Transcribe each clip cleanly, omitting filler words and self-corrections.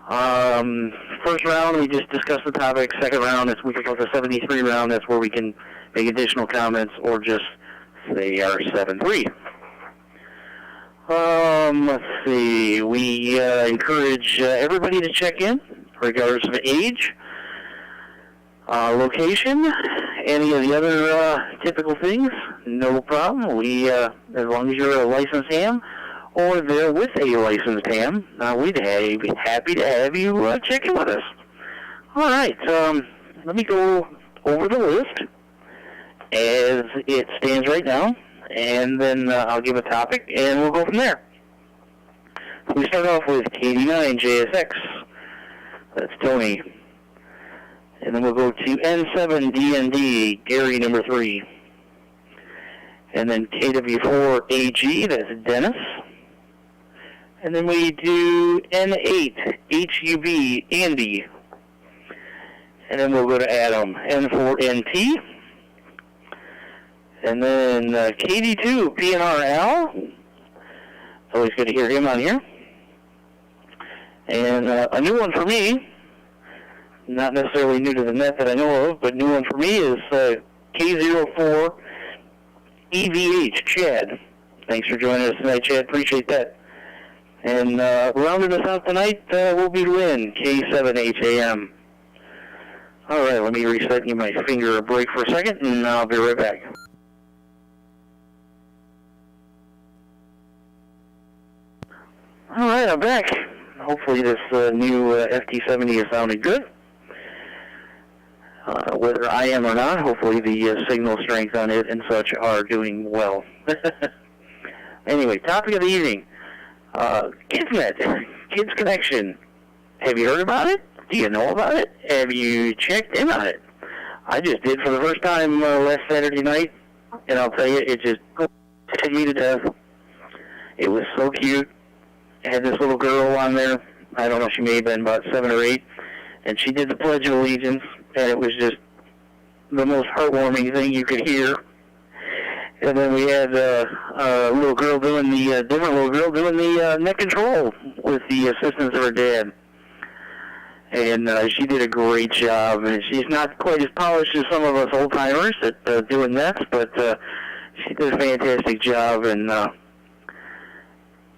First round, we just discussed the topic. Second round, we can go to the 73 round. That's where we can make additional comments or just say our 7-3. Let's see. We encourage everybody to check in, regardless of age, location, any of the other typical things. No problem. We, as long as you're a licensed ham or there with a licensed ham, we'd be happy to have you check in with us. All right. Let me go over the list as it stands right now, and then I'll give a topic, and we'll go from there. We start off with KD9JSX. That's Tony. And then we'll go to N7DND, Gary number 3. And then KW4AG, that's Dennis. And then we do N8HUB, Andy. And then we'll go to Adam, N4NT. And then KD2, PNR Al. Always good to hear him on here. And a new one for me, not necessarily new to the net that I know of, but new one for me is K04 EVH, Chad. Thanks for joining us tonight, Chad. Appreciate that. And rounding us out tonight will be Lynn, K7HAM. All right, let me reset you my finger a break for a second, and I'll be right back. All right, I'm back. Hopefully this new FT70 is sounding good. Whether I am or not, hopefully the signal strength on it and such are doing well. Anyway, topic of the evening. KidsNet, Kids Connection. Have you heard about it? Do you know about it? Have you checked in on it? I just did for the first time last Saturday night, and I'll tell you, it just hit me to death. It was so cute. I had this little girl on there. I don't know, she may have been about 7 or 8, and she did the Pledge of Allegiance, and it was just the most heartwarming thing you could hear. And then we had a little girl doing the different little girl doing the net control with the assistance of her dad, and she did a great job. And she's not quite as polished as some of us old timers at doing nets, but she did a fantastic job. And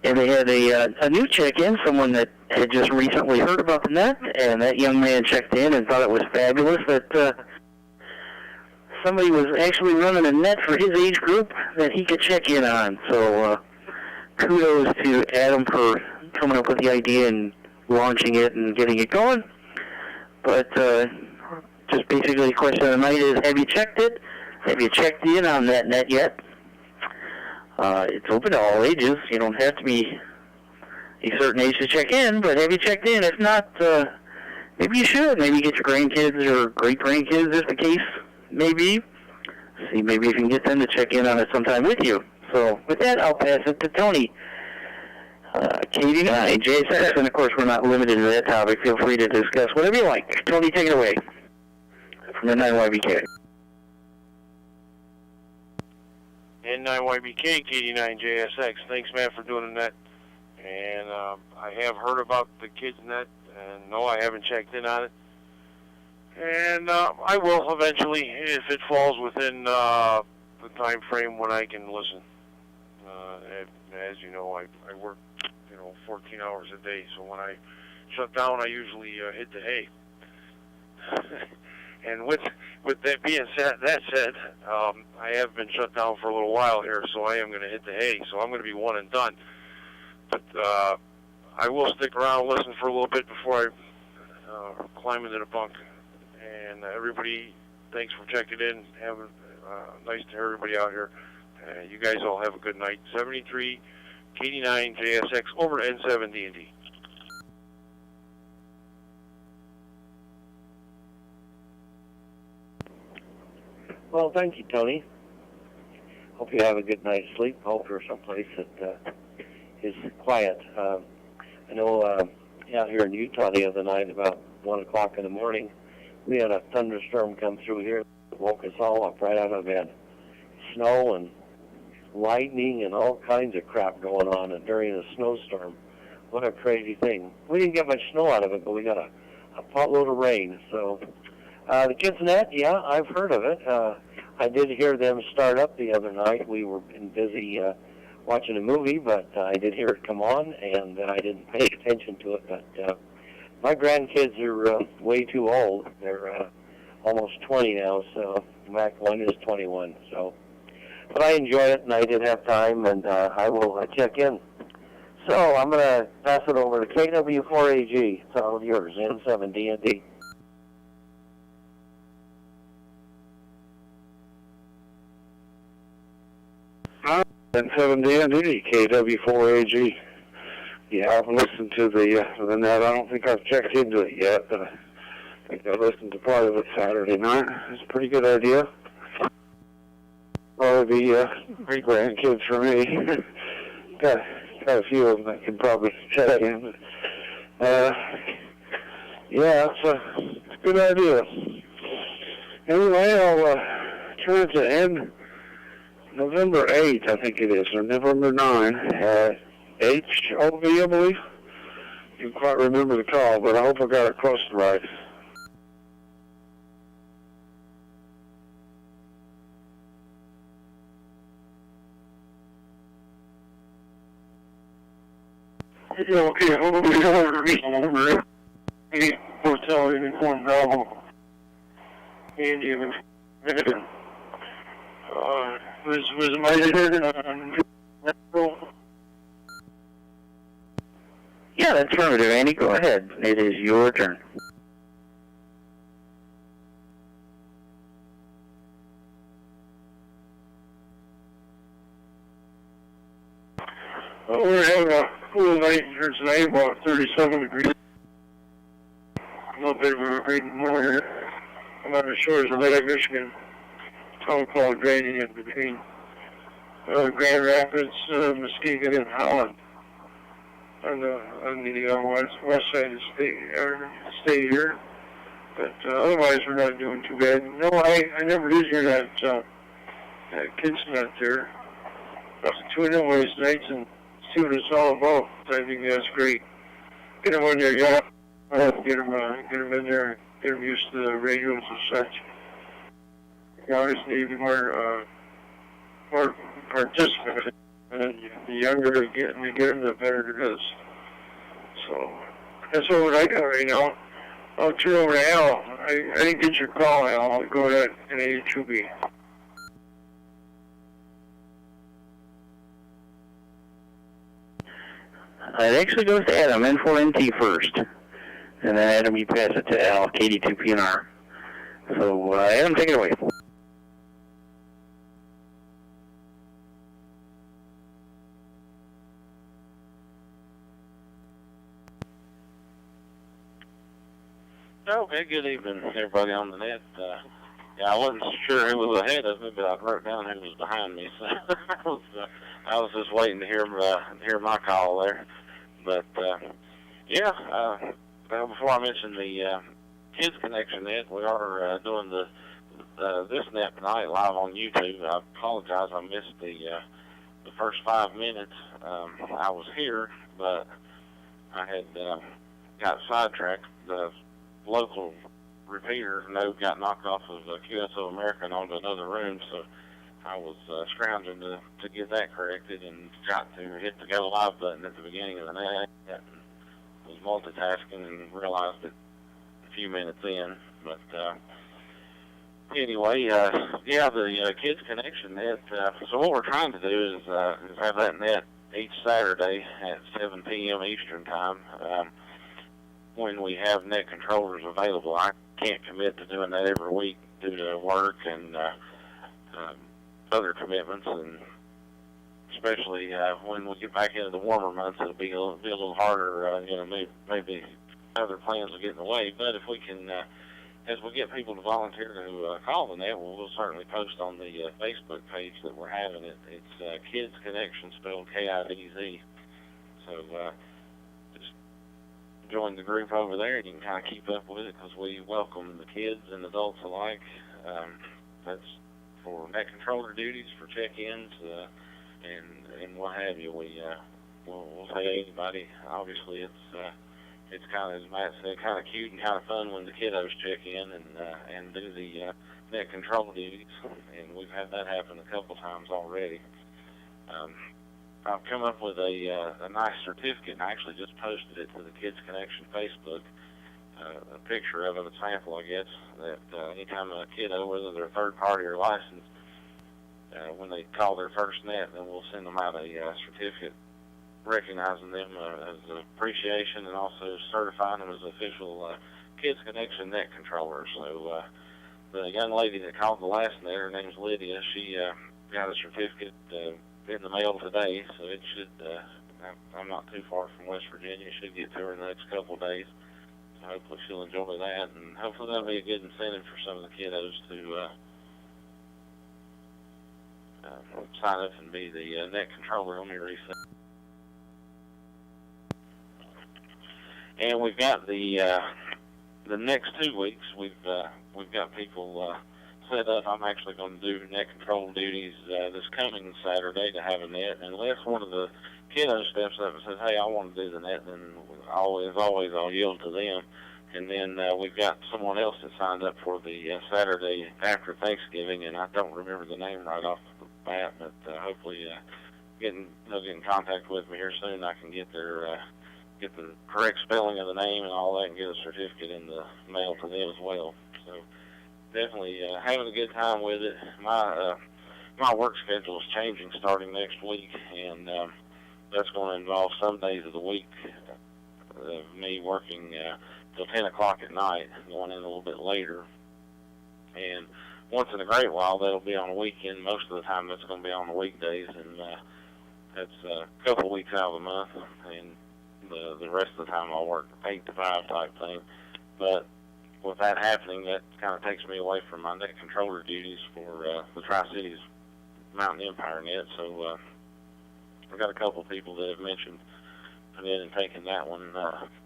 they had a new check-in, someone that had just recently heard about the net, and that young man checked in and thought it was fabulous that somebody was actually running a net for his age group that he could check in on. So kudos to Adam for coming up with the idea and launching it and getting it going. But just basically the question of the night is, have you checked it? Have you checked in on that net yet? It's open to all ages. You don't have to be a certain age to check in, but have you checked in? If not, maybe you should. Maybe get your grandkids or great-grandkids, if the case may be. See, maybe you can get them to check in on it sometime with you. So with that, I'll pass it to Tony. KD9, JSX, and of course we're not limited to that topic. Feel free to discuss whatever you like. Tony, take it away. From the 9YBK. N9YBK, KD9JSX. Thanks, man, for doing that. And I have heard about the KidsNet, and no, I haven't checked in on it. And I will eventually, if it falls within the time frame when I can listen. As you know, I work, 14 hours a day, so when I shut down, I usually hit the hay. And with that being said, I have been shut down for a little while here, so I am going to hit the hay. So I'm going to be one and done. But I will stick around and listen for a little bit before I climb into the bunk. And everybody, thanks for checking in. Nice to hear everybody out here. You guys all have a good night. 73 KD9 JSX over to N7 D&D. Well, thank you, Tony. Hope you have a good night's sleep. Hope you're someplace that is quiet. I know out here in Utah the other night, about 1 o'clock in the morning, we had a thunderstorm come through here that woke us all up right out of bed. Snow and lightning and all kinds of crap going on. And during the snowstorm, what a crazy thing. We didn't get much snow out of it, but we got a potload of rain. So the Kids Net, yeah, I've heard of it. I did hear them start up the other night. We were busy watching a movie, but I did hear it come on, and I didn't pay attention to it. But my grandkids are way too old. They're almost 20 now, so Mac 1 is 21. So, but I enjoy it, and I did have time, and I will check in. So I'm going to pass it over to KW4AG. It's all yours, N7DND. N7DND, KW4AG. Yeah, I've listened to the net. I don't think I've checked into it yet, but I think I listened to part of it Saturday night. It's a pretty good idea. Probably be great grandkids for me. got a few of them that can probably check in. Yeah, it's a good idea. Anyway, I'll turn it to end November 8th, I think it is, or November 9, HOV, I believe. Didn't quite remember the call, but I hope I got it close to right. Okay, over Hotel Uniform Bravo. And you was my Yeah, that's affirmative, Andy. Go ahead. It is your turn. We're having a cool night here today, about 37 degrees. A little bit of a rain morning. I'm on the shores of Lake Michigan, a town called Grady in between Grand Rapids, Muskegon, and Holland. On the west side of the state here. But otherwise, we're not doing too bad. No, I never did hear that Kids Net there. I'll tune in Wednesday nights and see what it's all about. I think that's great. Get them on there, yeah. I have to get them in there, get them used to the radios and such. You obviously need more participants. And the younger they get them, the better it is. So that's what I got right now. I'll turn over to Al. I didn't get your call, Al. I'll go to N82B. It actually goes to Adam, N4NT first. And then Adam, you pass it to Al, KD2PNR. So, Adam, take it away. Okay, good evening, everybody on the net. Yeah, I wasn't sure who was ahead of me, but I wrote down who was behind me, so I was just waiting to hear my call there. But yeah, well, before I mention the Kids Connection net, we are doing this net tonight live on YouTube. I apologize, I missed the first 5 minutes. I was here, but I had got sidetracked. The local repeater node got knocked off of QSO America and onto another room, so I was scrounging to get that corrected and got to hit the go live button at the beginning of the net and was multitasking and realized it a few minutes in. But anyway, yeah, the Kids Connection net. So what we're trying to do is have that net each Saturday at 7 p.m. Eastern time. When we have net controllers available. I can't commit to doing that every week due to work and other commitments, and especially when we get back into the warmer months, it'll be a little harder. Maybe other plans will get in the way. But if we can, as we get people to volunteer to call the net, we'll certainly post on the Facebook page that we're having it. It's Kids Connection, spelled KIDZ. So just join the group over there, and you can kind of keep up with it because we welcome the kids and adults alike. That's for net controller duties, for check-ins, and what have you. We we'll say to anybody. Obviously, it's kind of, as Matt said, kind of cute and kind of fun when the kiddos check in and do the net control duties, and we've had that happen a couple times already. I've come up with a nice certificate, and I actually just posted it to the Kids Connection Facebook. A picture of a sample, I guess, that anytime a kiddo, whether they're third party or licensed, when they call their first net, then we'll send them out a certificate recognizing them as appreciation and also certifying them as official Kids Connection net controllers. So the young lady that called the last net, her name's Lydia, she got a certificate in the mail today, so it should, I'm not too far from West Virginia, it should get to her in the next couple of days. So hopefully she'll enjoy that, and hopefully that'll be a good incentive for some of the kiddos to sign up and be the net controller. Let me reset. And we've got the next 2 weeks. We've got people set up. I'm actually going to do net control duties this coming Saturday to have a net, and unless one of the kiddos steps up and says, "Hey, I want to do the net," then always I'll yield to them. And then we've got someone else that signed up for the Saturday after Thanksgiving, and I don't remember the name right off the bat, but hopefully they'll get in contact with me here soon. I can get the correct spelling of the name and all that, and get a certificate in the mail to them as well. So definitely having a good time with it. My work schedule is changing starting next week, and that's going to involve some days of the week of me working till 10 o'clock at night, going in a little bit later. And once in a great while, that'll be on a weekend. Most of the time, that's going to be on the weekdays, and that's a couple of weeks out of the month. And the rest of the time, I'll work 8 to 5 type thing. But with that happening, that kind of takes me away from my net controller duties for the Tri-Cities Mountain Empire net. So I've got a couple of people that have mentioned putting in and taking that one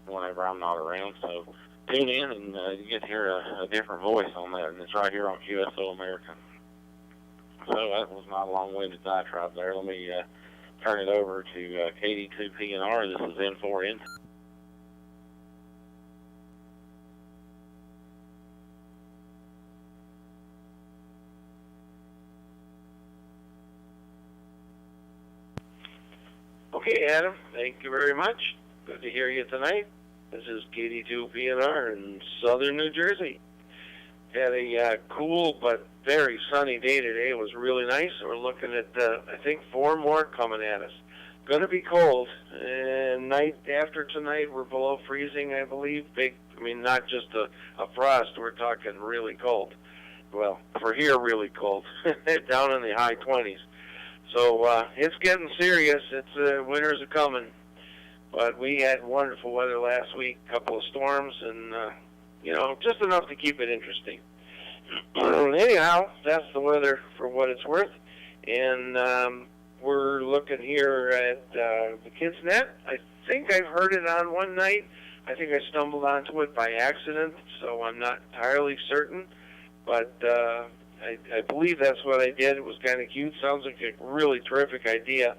whenever I'm not around. So tune in and you get to hear a different voice on that, and it's right here on QSO America. So that was not a long-winded diatribe there. Let me turn it over to KD2PNR. This is N4N. Okay, Adam, thank you very much. Good to hear you tonight. This is KD2PNR in southern New Jersey. Had a cool but very sunny day today. It was really nice. We're looking at, I think, 4 more coming at us. Going to be cold, and night after tonight we're below freezing, I believe. Not just a frost, we're talking really cold. Well, for here, really cold. Down in the high 20s. So it's getting serious. It's winters are coming. But we had wonderful weather last week, a couple of storms, and just enough to keep it interesting. Anyhow, that's the weather for what it's worth. And we're looking here at the Kids Net. I think I've heard it on one night. I think I stumbled onto it by accident, so I'm not entirely certain. But I believe that's what I did. It was kind of cute. Sounds like a really terrific idea.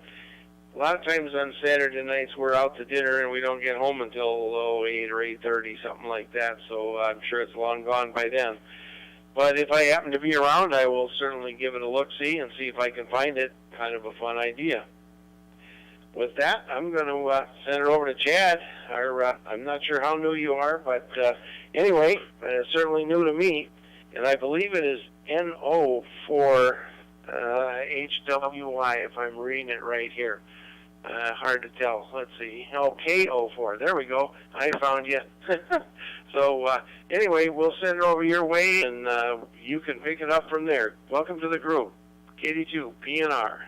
A lot of times on Saturday nights we're out to dinner and we don't get home until 8 or 8:30, something like that. So I'm sure it's long gone by then. But if I happen to be around, I will certainly give it a look-see and see if I can find it. Kind of a fun idea. With that, I'm going to send it over to Chad. I'm not sure how new you are, but anyway, it's certainly new to me. And I believe it is NO for HWY, if I'm reading it right here. Hard to tell. Let's see. KO4. There we go. I found you. So anyway, we'll send it over your way, and you can pick it up from there. Welcome to the group. KD2 PNR.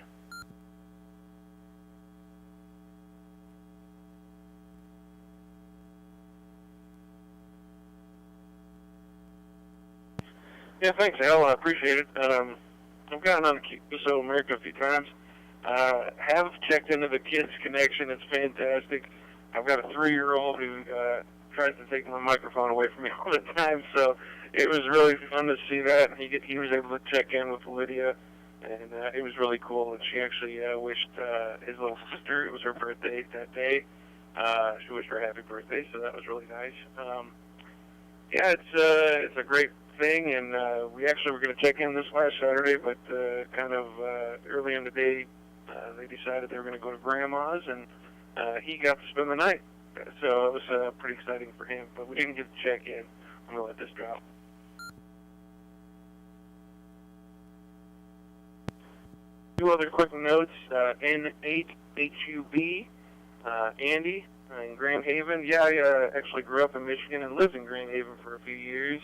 Yeah, thanks, Al. I appreciate it. I've gotten on QSO America a few times. Have checked into the Kids Connection. It's fantastic. I've got a 3-year-old who tries to take my microphone away from me all the time, so it was really fun to see that. He was able to check in with Lydia And it was really cool. And she actually wished his little sister, it was her birthday that day. She wished her a happy birthday, so that was really nice. Yeah, it's a great thing, and we actually were going to check in this last Saturday, but kind of early in the day, they decided they were going to go to Grandma's, and he got to spend the night. So it was pretty exciting for him, but we didn't get to check in. I'm going to let this drop. Two other quick notes. N8HUB, Andy in Grand Haven. Yeah, I actually grew up in Michigan and lived in Grand Haven for a few years,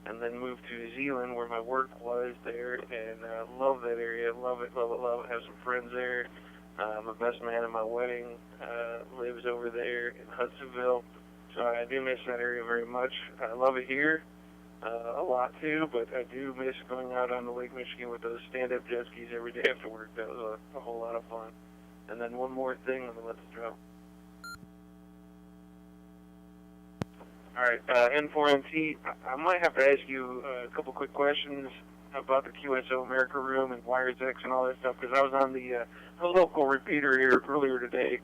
and then moved to New Zealand where my work was there, and love that area. Love it, love it, love it. Have some friends there. My best man at my wedding lives over there in Hudsonville, so I do miss that area very much. I love it here. A lot too, but I do miss going out on the Lake Michigan with those stand-up jet skis every day after work. That was a whole lot of fun. And then one more thing, let me let this drop. All right, N4MT, I might have to ask you a couple quick questions about the QSO America room and Wires X and all that stuff, because I was on the local repeater here earlier today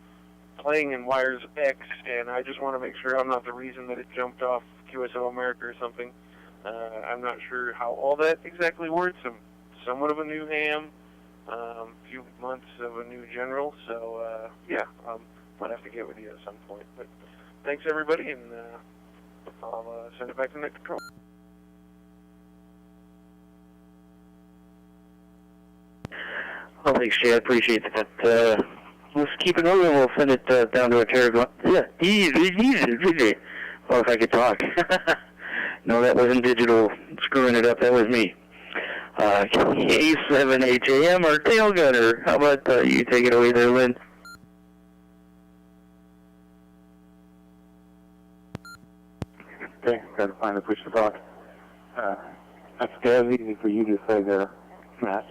playing in Wires X, and I just want to make sure I'm not the reason that it jumped off QSO America or something. I'm not sure how all that exactly works. I'm somewhat of a new ham, a few months of a new general, so yeah, might have to get with you at some point. But thanks everybody, and I'll send it back to Nick Control. Well, thanks, Jay. I appreciate that. Let's keep it moving. We'll send it down to a Terragon. Yeah. Well, if I could talk. No, that wasn't digital screwing it up. That was me. K7HAM, our tail gunner. How about you take it away there, Lynn? Okay, got to find a push to talk. That's as easy for you to say there, Matt.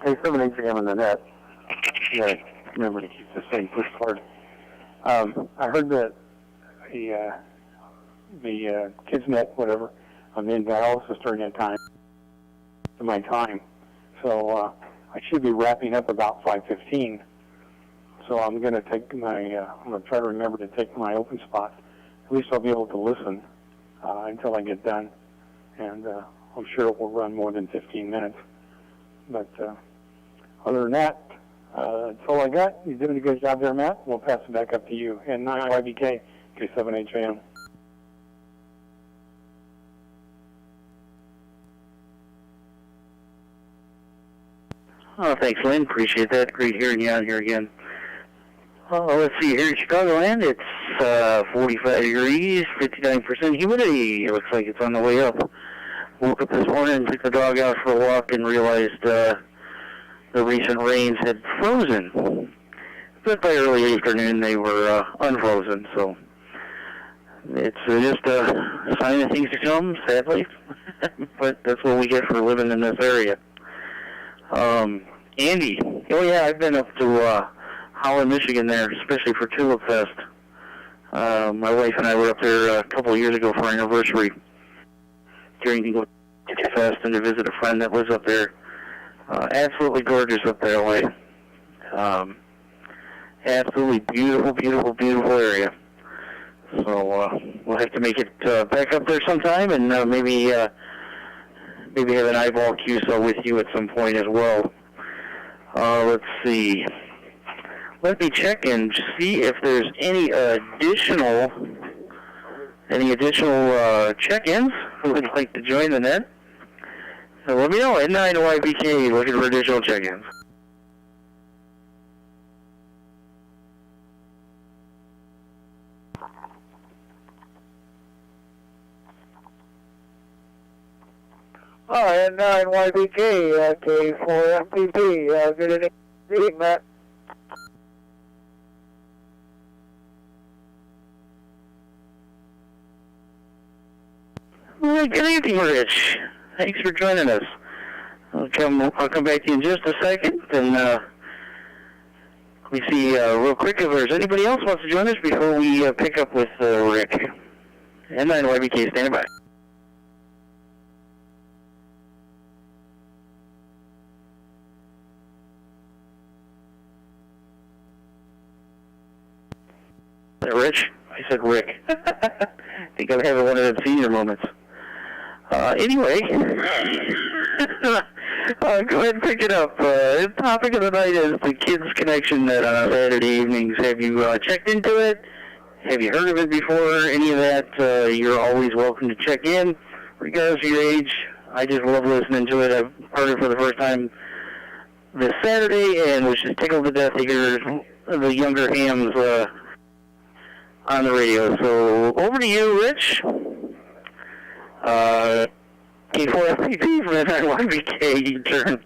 K7HAM in the net. Yeah, remember to keep the same push card. I heard that the kids net, whatever, on the analysis during that time, to my time. So I should be wrapping up about 5:15. So I'm going to take my, I'm going to try to remember to take my open spot. At least I'll be able to listen until I get done. And I'm sure it will run more than 15 minutes. But other than that, that's all I got. You're doing a good job there, Matt. We'll pass it back up to you. And 9YBK, K7HAM. Oh, thanks, Lynn. Appreciate that. Great hearing you out here again. Let's see. Here in Chicagoland, it's 45 degrees, 59% humidity. It looks like it's on the way up. Woke up this morning, took the dog out for a walk, and realized the recent rains had frozen. But by early afternoon, they were unfrozen. So it's just a sign of things to come, sadly. But that's what we get for living in this area. Andy. Oh, yeah, I've been up to Holland, Michigan there, especially for Tulip Fest. My wife and I were up there a couple of years ago for our anniversary during the fest and to visit a friend that lives up there. Absolutely gorgeous up that way. Absolutely beautiful, beautiful, beautiful area. So we'll have to make it back up there sometime, and maybe have an eyeball QSO with you at some point as well. Let's see. Let me check and see if there's any additional check-ins who would like to join the net. So let me know at 9YBK looking for additional check-ins. Hi, at 9YBK, K4MPP. Good evening, Matt. Well, good evening, Rich. Thanks for joining us. I'll come back to you in just a second, and let me see real quick if there's anybody else wants to join us before we pick up with Rick. And 9YBK, stand by. Rich? I said Rick. I think I'm having one of them senior moments. Anyway, go ahead and pick it up. The topic of the night is the Kids Connection Net on Saturday evenings. Have you checked into it? Have you heard of it before? Any of that? You're always welcome to check in, regardless of your age. I just love listening to it. I've heard it for the first time this Saturday and was just tickled to death to hear the younger hams on the radio. So over to you, Rich. K4FPP from NIYBK, you turn.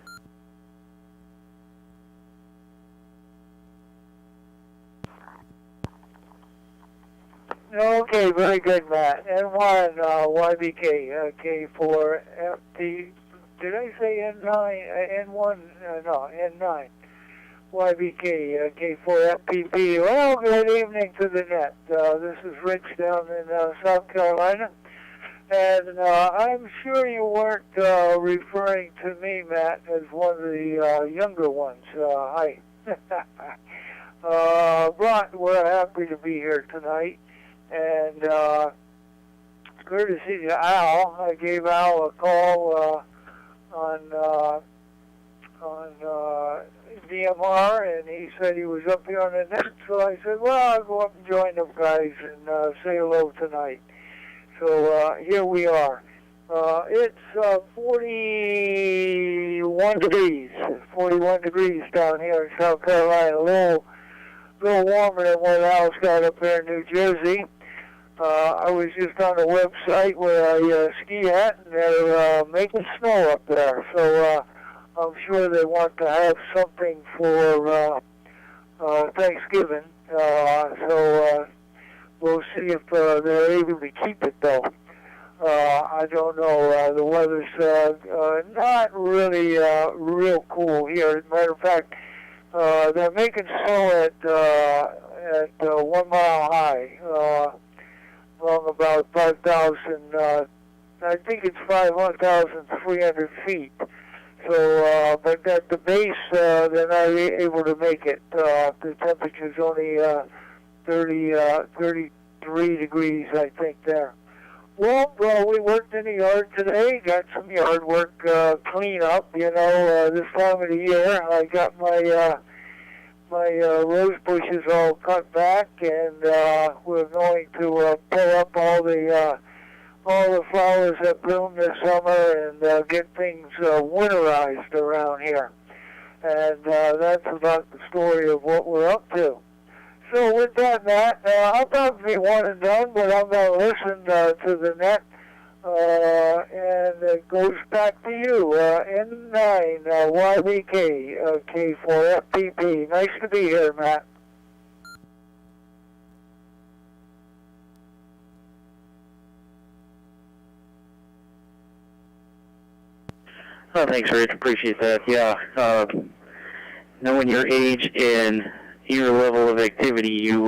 Okay, very good, Matt. N1, YBK, K4FP. Did I say N9? N1? No, N9. YBK, K4FPP. Well, good evening to the net. This is Rich down in South Carolina. And I'm sure you weren't referring to me, Matt, as one of the younger ones. Hi. Ron, we're happy to be here tonight. And courtesy to Al, I gave Al a call on DMR, and he said he was up here on the net. So I said, well, I'll go up and join them guys and say hello tonight. So here we are. It's 41 degrees. 41 degrees down here in South Carolina. A little warmer than what Al's got up here in New Jersey. I was just on a website where I ski at, and they're making snow up there. So I'm sure they want to have something for Thanksgiving. So we'll see if they're able to keep it, though. I don't know. The weather's not really real cool here. As a matter of fact, they're making snow at 1 mile high, along about 5,000. I think it's 5,300 feet. So, but at the base, they're not able to make it. The temperature's only 33 degrees, I think, there. Well, we worked in the yard today, got some yard work clean up, you know, this time of the year. I got my rose bushes all cut back, and we're going to pull up all the flowers that bloom this summer and get things winterized around here. And that's about the story of what we're up to. So with that, Matt, I'll probably be one and done, but I'm going to listen to the net, and it goes back to you, N9, YBK, K4FPP. Nice to be here, Matt. Oh, thanks, Rich. Appreciate that. Yeah, knowing your age and your level of activity, you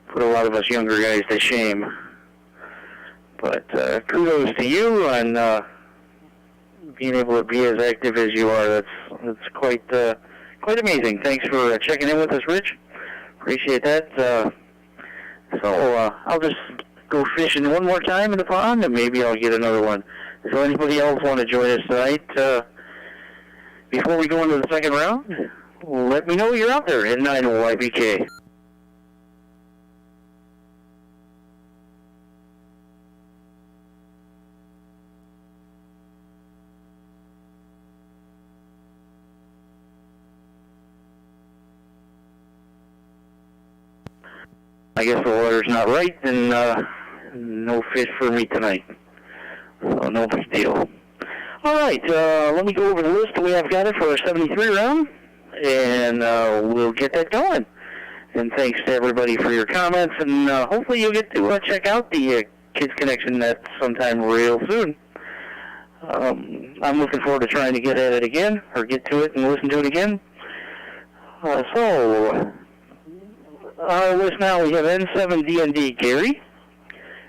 put a lot of us younger guys to shame. But kudos to you on being able to be as active as you are. That's quite amazing. Thanks for checking in with us, Rich. Appreciate that. So I'll just go fishing one more time in the pond, and maybe I'll get another one. So anybody else want to join us tonight? Before we go into the second round, let me know you're out there at 9YBK. I guess the water's not right, and no fish for me tonight. So no big deal. All right, let me go over the list we have got it for our 73 round, and we'll get that going. And thanks to everybody for your comments, and hopefully you'll get to check out the Kids Connection Net sometime real soon. I'm looking forward to trying to get at it again, or get to it and listen to it again. So, on our list now we have N7DND Gary,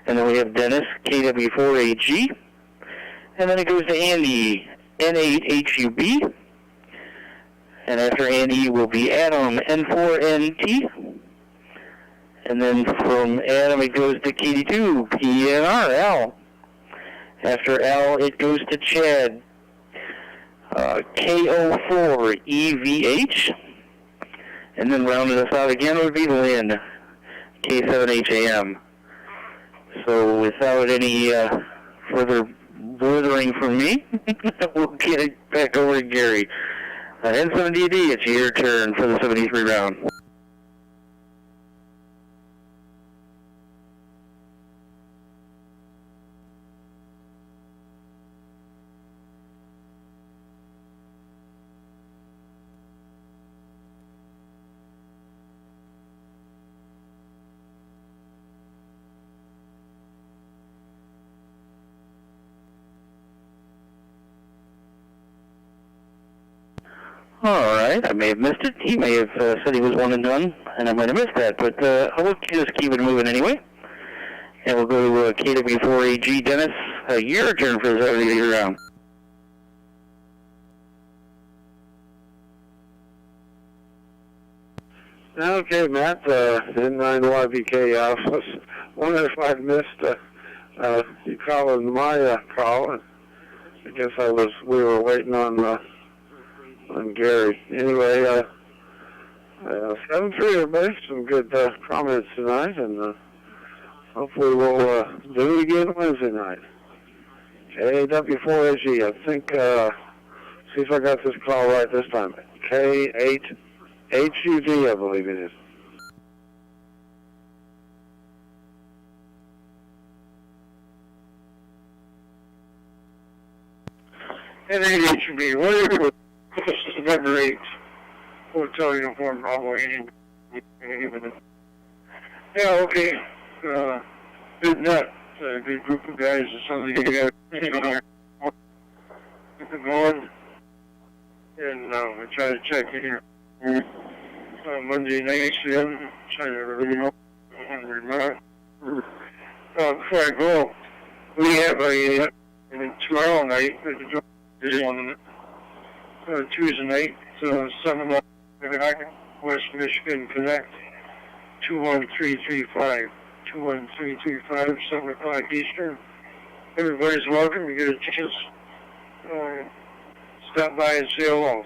and then we have Dennis KW4AG, and then it goes to Andy N8HUB, and after Andy will be Adam N4NT, And then from Adam, it goes to KD2, PNR, Al. After Al, it goes to Chad, KO4, EVH. And then rounding us out again would be Lynn, K7HAM. So without any further blithering from me, we'll get it back over to Gary. N70D, it's your turn for the 73 round. Alright, I may have missed it. He may have said he was one and done, and I might have missed that, but I'll just keep it moving anyway. And we'll go to KW4AG. Dennis, your turn for the 73 round. Okay, Matt, N9YBK office. Wonder if I'd missed you calling my call. I guess we were waiting on Gary. Anyway, 7-3, everybody. Some good comments tonight, and hopefully we'll do it again Wednesday night. KW4AG, I think, see if I got this call right this time. K8HUD, I believe it is. N8HUD, whatever. This is November 8th. Hotel uniform, Bravo 80. Yeah, okay. Good nut. A good group of guys or something. Get going. And we try to check in here. Monday night, then try to really know. Before I go, we have a tomorrow night. Tuesday night, 7 o'clock, West Michigan Connect, 21335, 21335, 7 o'clock Eastern. Everybody's welcome. You get a chance. Stop by and say hello.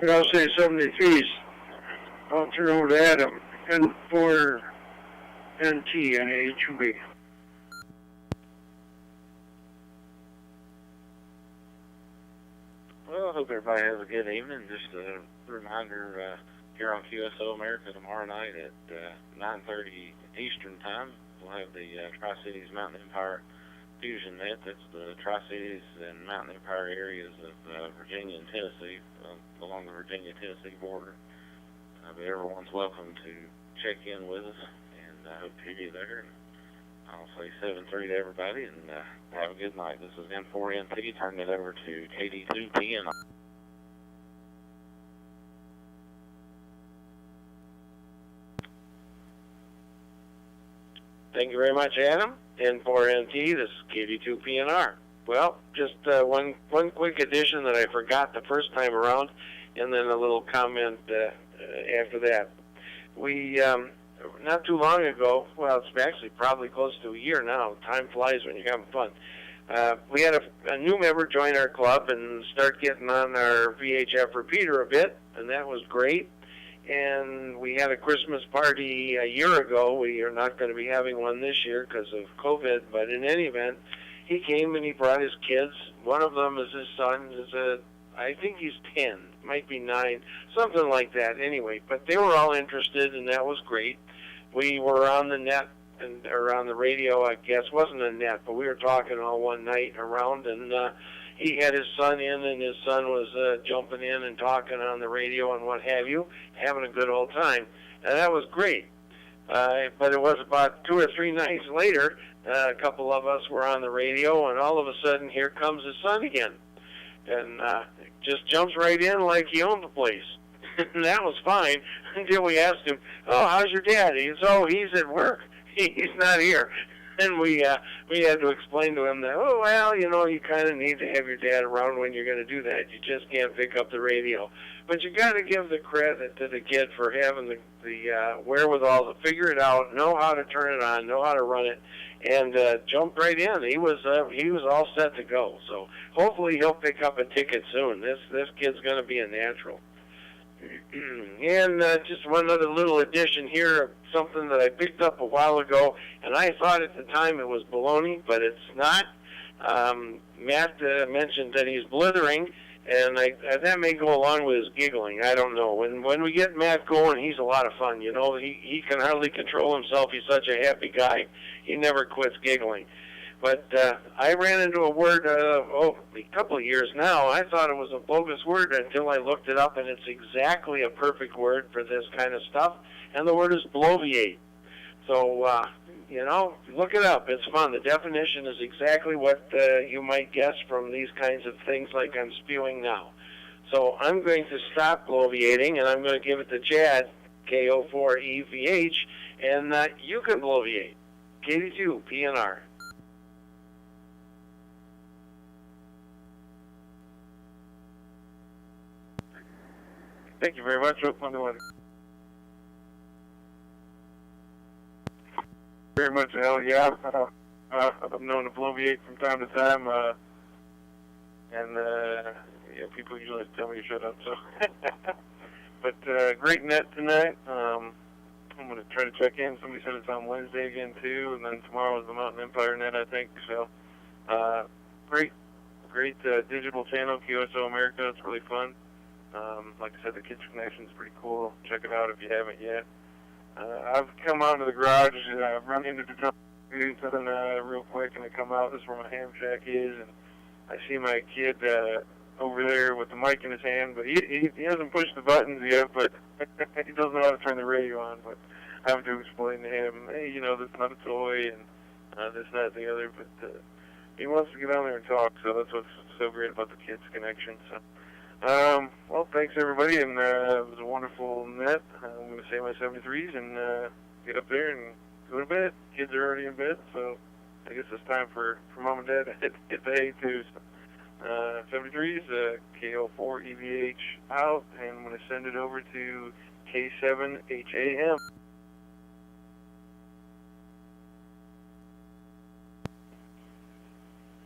And I'll say 73s. I'll turn over to Adam. And for NT and HUB. Well, I hope everybody has a good evening. Just a reminder, here on QSO America tomorrow night at 9:30 Eastern Time, we'll have the Tri-Cities Mountain Empire Fusion Net. That's the Tri-Cities and Mountain Empire areas of Virginia and Tennessee, along the Virginia-Tennessee border. But everyone's welcome to check in with us, and I hope to hear you there. I'll say 7-3 to everybody, and have a good night. This is N4NT, turning it over to KD2P. Thank you very much, Adam. N4NT, this is KD2PNR. Well, just one quick addition that I forgot the first time around, and then a little comment after that. We, not too long ago, well, it's actually probably close to a year now. Time flies when you're having fun. We had a new member join our club and start getting on our VHF repeater a bit, and that was great. And we had a Christmas party a year ago. We are not going to be having one this year because of COVID, but in any event, he came and he brought his kids. One of them is his son. I think he's 10, might be 9, something like that anyway. But they were all interested, and that was great. We were on the net, or on the radio, I guess. Wasn't a net, but we were talking all one night around, and he had his son in, and his son was jumping in and talking on the radio and what have you, having a good old time. And that was great. But it was about 2 or 3 nights later, a couple of us were on the radio, and all of a sudden, here comes his son again. And just jumps right in like he owned the place. And that was fine until we asked him, "Oh, how's your dad?" He says, "Oh, he's at work. He's not here." And we had to explain to him that, oh, well, you know, you kind of need to have your dad around when you're going to do that. You just can't pick up the radio. But you got to give the credit to the kid for having the wherewithal to figure it out, know how to turn it on, know how to run it, and jumped right in. He was all set to go. So hopefully he'll pick up a ticket soon. This kid's going to be a natural. And just one other little addition here, something that I picked up a while ago, and I thought at the time it was baloney, but it's not. Matt mentioned that he's blithering, and that may go along with his giggling. I don't know. When we get Matt going, he's a lot of fun. You know, he can hardly control himself. He's such a happy guy. He never quits giggling. But I ran into a word, a couple of years now. I thought it was a bogus word until I looked it up, and it's exactly a perfect word for this kind of stuff, and the word is bloviate. So, you know, look it up. It's fun. The definition is exactly what you might guess from these kinds of things like I'm spewing now. So I'm going to stop bloviating, and I'm going to give it to Chad, KO4EVH, and you can bloviate. KD2, PNR. Thank you very much. Very much, Al. Yeah, I'm known to bloviate from time to time, and yeah, people usually tell me to shut up. So, but great net tonight. I'm going to try to check in. Somebody said it's on Wednesday again too, and then tomorrow is the Mountain Empire net, I think. So, great digital channel, QSO America. It's really fun. Like I said, the Kids Connection is pretty cool. Check it out if you haven't yet. I've come out of the garage, I've run into the truck, do something real quick, and I come out. This is where my ham shack is, and I see my kid over there with the mic in his hand, but he hasn't pushed the buttons yet, but he doesn't know how to turn the radio on. But I have to explain to him, hey, you know, this is not a toy, and this, that, and the other. But he wants to get on there and talk, so that's what's so great about the Kids Connection. So. Well, thanks everybody, and it was a wonderful net. I'm going to say my 73s and get up there and go to bed. Kids are already in bed, so I guess it's time for Mom and Dad to hit the hay too. So, 73s, KO4EVH out, and I'm going to send it over to K7HAM.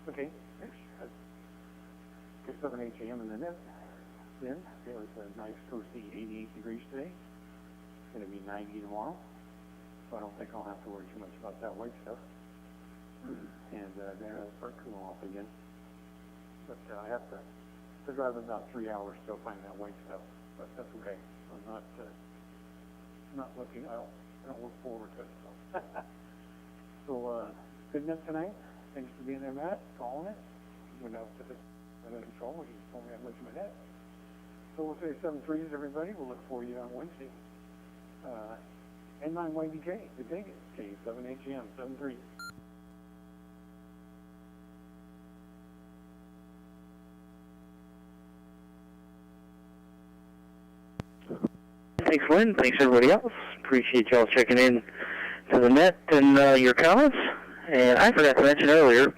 Okay, thanks. K7HAM in the net. Then it was a nice toasty 88 degrees today. It's going to be 90 tomorrow, so I don't think I'll have to worry too much about that white stuff. And then it'll start cooling off again. But I have to drive about 3 hours to find that white stuff. But that's okay. I'm not looking. I don't look forward to it. So, so good night tonight. Thanks for being there, Matt. Calling it. Went out to the control. He told me I'd mention my net. So we'll say 7-3s, everybody. We'll look for you on Wednesday. N9YDJ, the dig it. K7HM, 7-3. Thanks, Lynn. Thanks, everybody else. Appreciate y'all checking in to the net and your comments. And I forgot to mention earlier,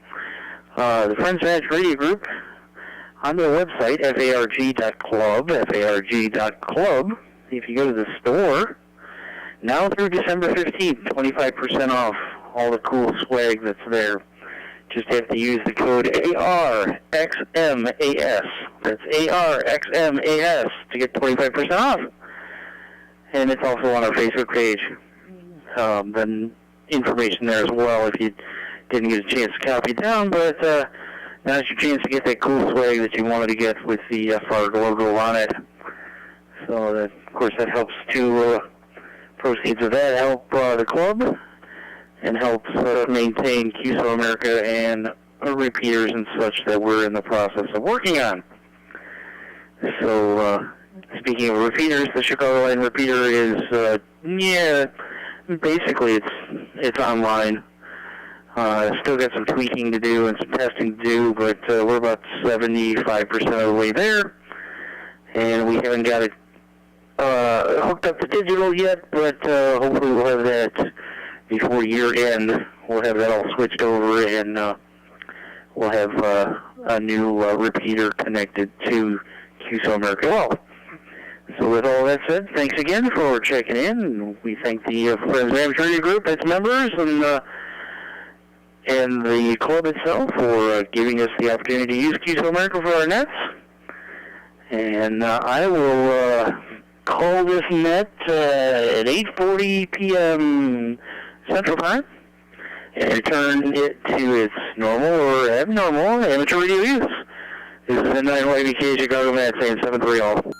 the Friends Ranch Radio Group, on their website, farg.club, farg.club. If you go to the store, now through December 15th, 25% off all the cool swag that's there. Just have to use the code ARXMAS. That's ARXMAS to get 25% off. And it's also on our Facebook page. Then information there as well if you didn't get a chance to copy it down, but now's your chance to get that cool swag that you wanted to get with the FARG logo on it. So, that, of course, that helps to, proceeds of that help the club and helps maintain QSO America and repeaters and such that we're in the process of working on. So, speaking of repeaters, the Chicagoland repeater is, basically it's online. Still got some tweaking to do and some testing to do, but we're about 75% of the way there. And we haven't got it hooked up to digital yet, but hopefully we'll have that before year end, we'll have that all switched over, and we'll have a new repeater connected to QSO America. Well, so with all that said, thanks again for checking in. We thank the Friends of Amateur Group, its members, and the club itself for giving us the opportunity to use QSO America for our nets. And I will call this net at 8:40 p.m. Central Time and return it to its normal or abnormal amateur radio use. This is the 9YBK Chicago Met saying 7-3 all.